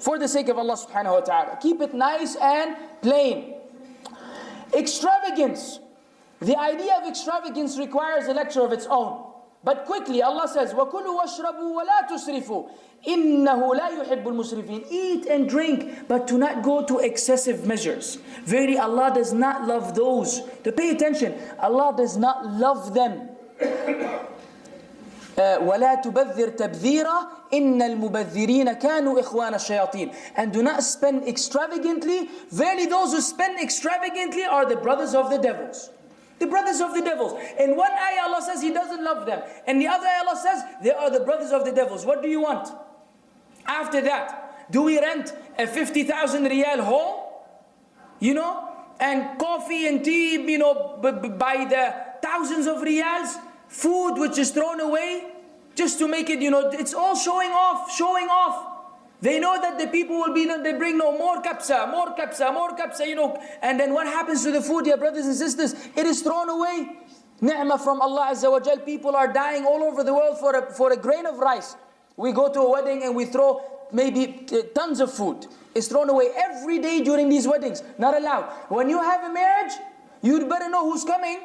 For the sake of Allah subhanahu wa ta'ala. Keep it nice and plain. Extravagance. The idea of extravagance requires a lecture of its own. But quickly, Allah says, وَكُلُوا وَاشْرَبُوا وَلَا تُسْرِفُوا إِنَّهُ لَا يُحِبُّ الْمُسْرِفِينَ. Eat and drink, but do not go to excessive measures. Verily, Allah does not love those. To pay attention, Allah does not love them. وَلَا تُبَذِّرْ تَبْذِيرًا إِنَّ الْمُبَذِّرِينَ كَانُوا إِخْوَانَ الشَّيَاطِينَ. And do not spend extravagantly. Verily, those who spend extravagantly are the brothers of the devils. The brothers of the devils. In one ayah Allah says He doesn't love them. In the other ayah Allah says they are the brothers of the devils. What do you want? After that, do we rent a 50,000 riyal hall? And coffee and tea, by the thousands of riyals. Food which is thrown away just to make it, it's all showing off, showing off. They know that the people will be, they bring more kapsa, more kapsa, more kapsa, and then what happens to the food, dear brothers and sisters? It is thrown away. Ni'mah from Allah Azza wa Jal. People are dying all over the world for a grain of rice. We go to a wedding and we throw maybe tons of food. It's thrown away every day during these weddings. Not allowed. When you have a marriage, you'd better know who's coming.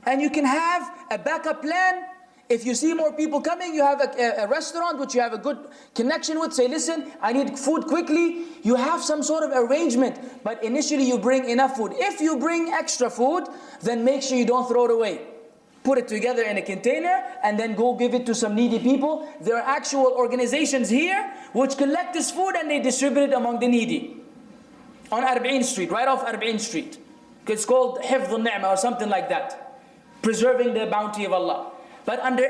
And you can have a backup plan. If you see more people coming, you have a restaurant which you have a good connection with. Say, listen, I need food quickly. You have some sort of arrangement. But initially you bring enough food. If you bring extra food, then make sure you don't throw it away. Put it together in a container and then go give it to some needy people. There are actual organizations here which collect this food and they distribute it among the needy. On Arba'in Street, right off Arba'in Street. It's called Hifdh al-Ni'mah or something like that. Preserving the bounty of Allah. But under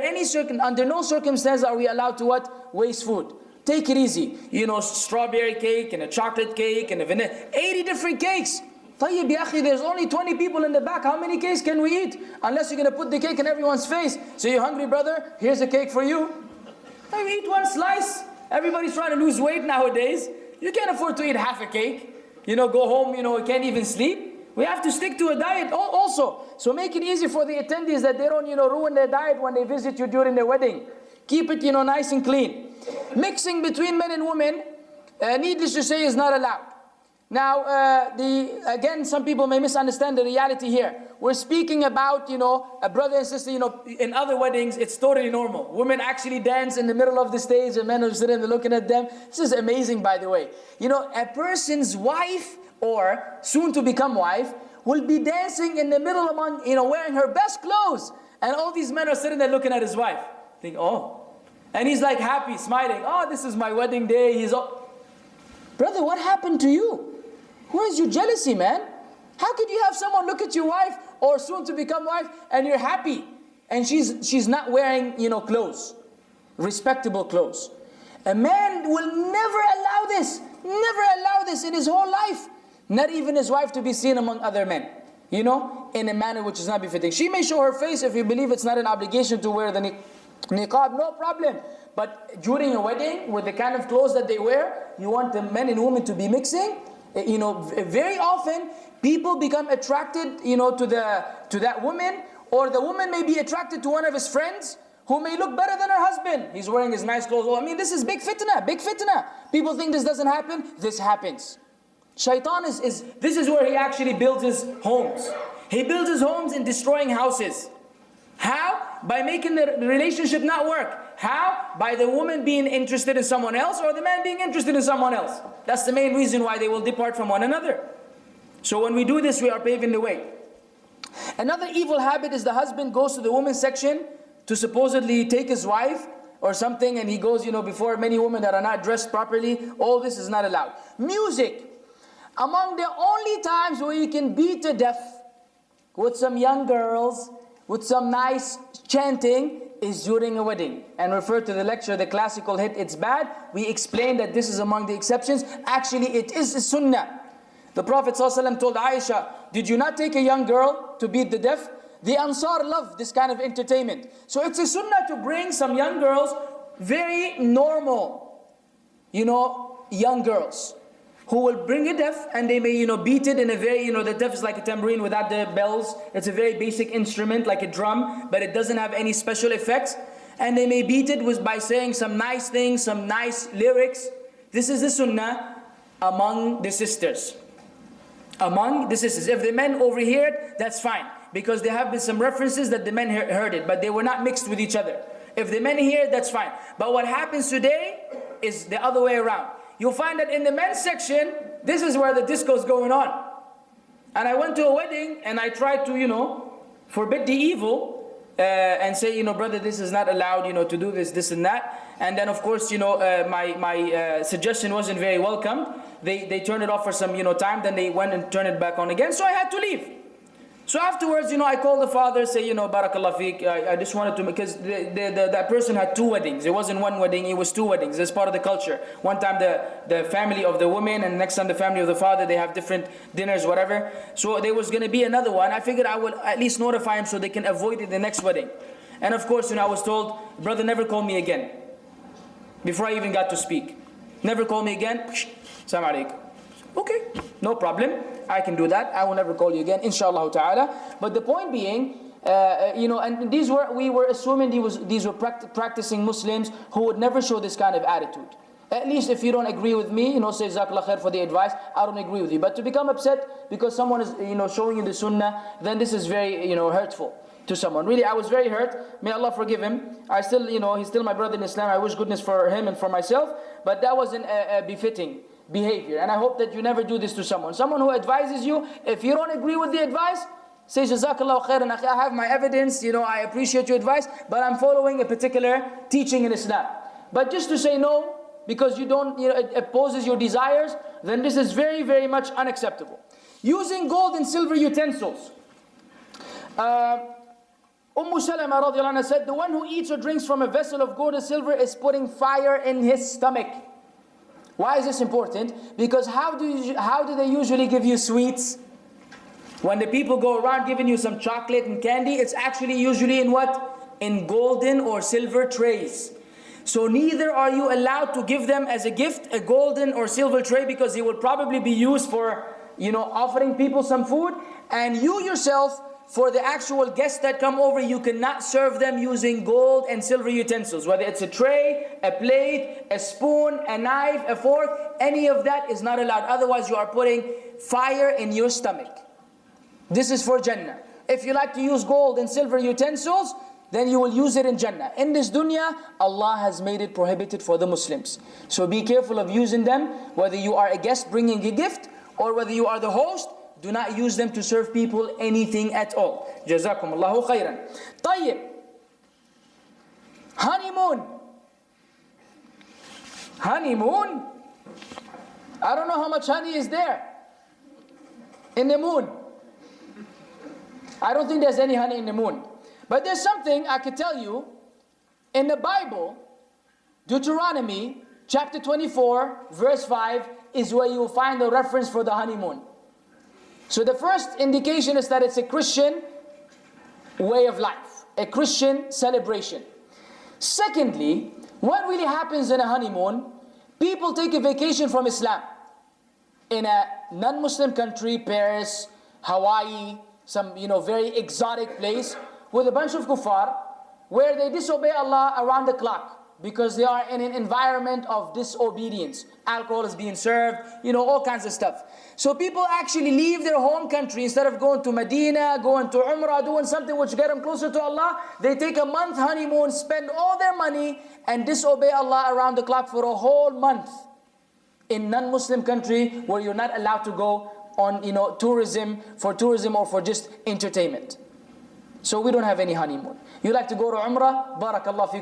no circumstance are we allowed to what? Waste food. Take it easy. Strawberry cake and a chocolate cake and a vanilla. 80 different cakes. Tayyib ya akhi, there's only 20 people in the back. How many cakes can we eat? Unless you're going to put the cake in everyone's face. So you're hungry, brother? Here's a cake for you. Eat one slice. Everybody's trying to lose weight nowadays. You can't afford to eat half a cake. Go home, you can't even sleep. We have to stick to a diet also. So make it easy for the attendees that they don't, ruin their diet when they visit you during their wedding. Keep it, nice and clean. Mixing between men and women, needless to say, is not allowed. Now, again, some people may misunderstand the reality here. We're speaking about, a brother and sister, in other weddings, it's totally normal. Women actually dance in the middle of the stage and men are sitting there looking at them. This is amazing, by the way. A person's wife, or soon to become wife, will be dancing in the middle among, wearing her best clothes. And all these men are sitting there looking at his wife. Think, oh. And he's like happy, smiling. Oh, this is my wedding day. Brother, what happened to you? Where's your jealousy, man? How could you have someone look at your wife, or soon to become wife, and you're happy? And she's not wearing, clothes. Respectable clothes. A man will never allow this. Never allow this in his whole life. Not even his wife to be seen among other men, in a manner which is not befitting. She may show her face if you believe it's not an obligation to wear the niqab, no problem. But during a wedding, with the kind of clothes that they wear, you want the men and women to be mixing. Very often, people become attracted, to that woman, or the woman may be attracted to one of his friends, who may look better than her husband. He's wearing his nice clothes. This is big fitna, big fitna. People think this doesn't happen. This happens. Shaitan this is where he actually builds his homes. He builds his homes in destroying houses. How? By making the relationship not work. How? By the woman being interested in someone else, or the man being interested in someone else. That's the main reason why they will depart from one another. So when we do this, we are paving the way. Another evil habit is the husband goes to the women's section to supposedly take his wife or something, and he goes, before many women that are not dressed properly. All this is not allowed. Music. Among the only times where you can beat to death with some young girls, with some nice chanting, is during a wedding. And refer to the lecture, the classical hit, It's Bad. We explained that this is among the exceptions. Actually, it is a sunnah. The Prophet ﷺ told Aisha, did you not take a young girl to beat the deaf? The Ansar love this kind of entertainment. So it's a sunnah to bring some young girls, very normal, young girls, who will bring a deaf, and they may, beat it in a very, the deaf is like a tambourine without the bells. It's a very basic instrument, like a drum, but it doesn't have any special effects. And they may beat it by saying some nice things, some nice lyrics, This is the sunnah among the sisters. Among the sisters. If the men overhear it, that's fine. Because there have been some references that the men heard it, but they were not mixed with each other. If the men hear it, that's fine. But what happens today is the other way around. You'll find that in the men's section, this is where the disco is going on. And I went to a wedding and I tried to, forbid the evil and say, brother, this is not allowed, to do this and that. And then, of course, my suggestion wasn't very welcomed. They turned it off for some, time. Then they went and turned it back on again. So I had to leave. So afterwards, I called the father, say, Barakallah feek, I just wanted to, because that person had 2 weddings. It wasn't one wedding, it was 2 weddings. That's part of the culture. One time the family of the woman, and the next time the family of the father, they have different dinners, whatever. So there was going to be another one. I figured I would at least notify him so they can avoid it the next wedding. And of course, I was told, brother, never call me again. Before I even got to speak. Never call me again. Assalamu alaikum. Okay, no problem. I can do that. I will never call you again, inshallah ta'ala. But the point being, and we were assuming these were practicing Muslims who would never show this kind of attitude. At least if you don't agree with me, say Jazakallah khair for the advice, I don't agree with you. But to become upset because someone is, showing you the sunnah, then this is very, hurtful to someone. Really, I was very hurt. May Allah forgive him. I still, he's still my brother in Islam. I wish goodness for him and for myself. But that wasn't befitting behavior, and I hope that you never do this to someone who advises you. If you don't agree with the advice, say Jazakallah khairan, I have my evidence, I appreciate your advice, but I'm following a particular teaching in Islam. But just to say no because you don't, it opposes your desires, then this is very, very much unacceptable. Using gold and silver utensils. Salama radiallahu anha said, the one who eats or drinks from a vessel of gold or silver is putting fire in his stomach. Why is this important? Because how do they usually give you sweets? When the people go around giving you some chocolate and candy, it's actually usually in what? In golden or silver trays. So neither are you allowed to give them as a gift a golden or silver tray, because it will probably be used for, offering people some food. And you yourself, for the actual guests that come over, you cannot serve them using gold and silver utensils. Whether it's a tray, a plate, a spoon, a knife, a fork, any of that is not allowed. Otherwise you are putting fire in your stomach. This is for Jannah. If you like to use gold and silver utensils, then you will use it in Jannah. In this dunya, Allah has made it prohibited for the Muslims. So be careful of using them, whether you are a guest bringing a gift, or whether you are the host. Do not use them to serve people anything at all. Jazakum Allahu khairan. Tayyib. Honeymoon. Honeymoon? I don't know how much honey is there in the moon. I don't think there's any honey in the moon. But there's something I could tell you. In the Bible, Deuteronomy chapter 24, verse 5 is where you will find the reference for the honeymoon. So the first indication is that it's a Christian way of life, a Christian celebration. Secondly, what really happens in a honeymoon? People take a vacation from Islam in a non-Muslim country, Paris, Hawaii, some very exotic place, with a bunch of kuffar, where they disobey Allah around the clock because they are in an environment of disobedience. Alcohol is being served, all kinds of stuff. So people actually leave their home country. Instead of going to Medina, going to Umrah, doing something which get them closer to Allah, they take a month honeymoon, spend all their money, and disobey Allah around the clock for a whole month in non-Muslim country where you're not allowed to go on tourism or for just entertainment. So we don't have any honeymoon. You like to go to Umrah? Barakallah fi